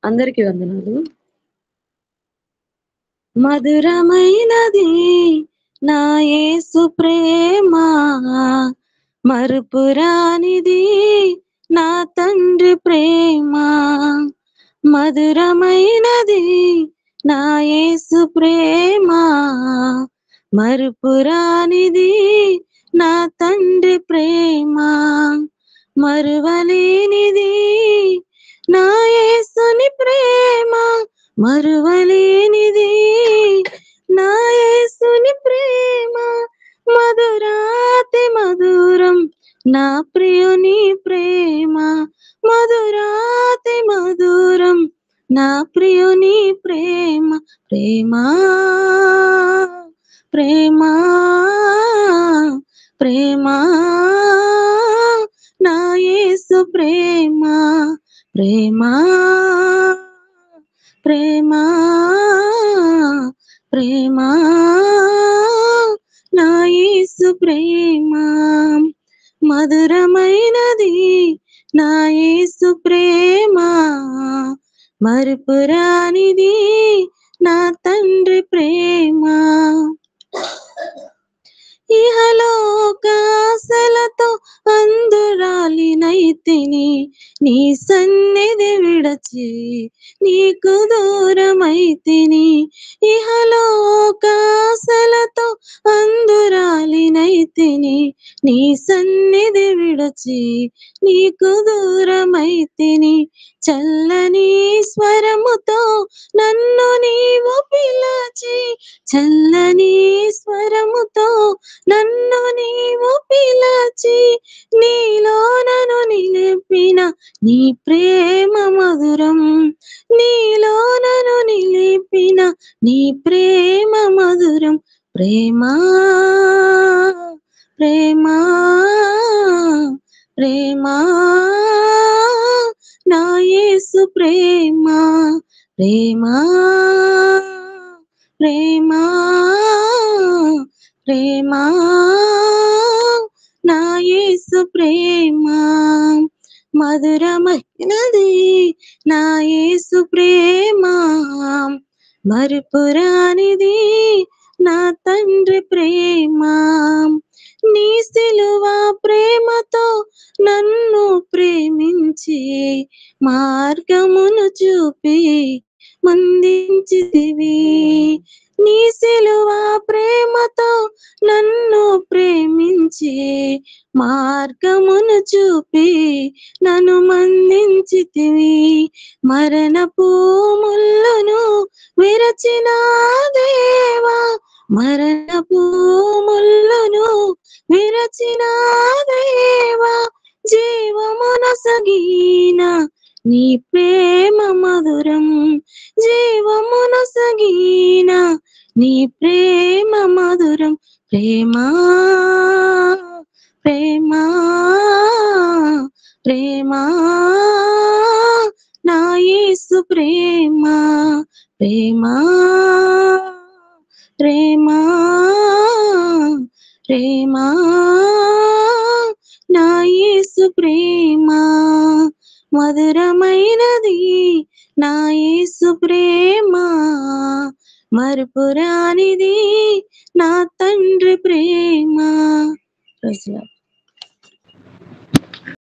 అందరికీ వందనాలు. మధురమైనది నా యేసు ప్రేమ, మరుపురానిది నా తండ్రి ప్రేమ. మధురమైనది నా యేసు ప్రేమ, మరుపురానిది నా తండ్రి ప్రేమ. మరువలేనిది నా యేసుని ప్రేమ, మరువలేనిది నా యేసుని ప్రేమ. మధురాతి మధురం నా ప్రియుని ప్రేమ, మధురాతి మధురం నా ప్రియుని ప్రేమ. ప్రేమ ప్రేమ ప్రేమ నా యేసు ప్రేమ, ప్రేమ ప్రేమ ప్రేమ నా యేసు ప్రేమ. మధురమైనది నా యేసు ప్రేమ, మరుపురానిది నా తండ్రి ప్రేమ. ఇహలోకాశలతో అందురాలినైతిని, నీ సన్నిధి విడచి నీకు దూరమైతిని. ఇహలోకాశలతో అందురాలినైతిని, నీ సన్నిధి విడచి నీకు దూరమైతిని. చల్లని స్వరముతో నన్ను నీవు పిలచి, చల్లని స్వరముతో నన్ను నీవు పిలచి, నీలో నన్ను నిలిపిన నీ ప్రేమ మధురం, నీలో నన్ను నిలిపిన నీ ప్రేమ మధురం. ప్రేమ ప్రేమ ప్రేమ నా యేసు ప్రేమ, ప్రేమ ప్రేమ ప్రేమ నా యేసు ప్రేమ. మధురమైనది నా యేసు ప్రేమ, మరుపురానిది నా తండ్రి ప్రేమ. నీ సిలువ ప్రేమతో నన్ను ప్రేమించి మార్గమును చూపి మందించితివి. నీ సిలువ ప్రేమతో నన్ను ప్రేమించి మార్గమును చూపి నన్ను మందించితివి. మరణపు ముళ్ళను విరచిన దేవా, మరణపు ముళ్ళను విరచిన దేవా, జీవమునొసగిన నీ ప్రేమ మధురం, జీవమునొసగిన నీ ప్రేమ మధురం. ప్రేమ ప్రేమ ప్రేమ నా యేసు ప్రేమ, ప్రేమ ప్రేమ ప్రేమ నా యేసు ప్రేమ. మధురమైనది నా యేసు ప్రేమ, మరుపురానిది నా తండ్రి ప్రేమ.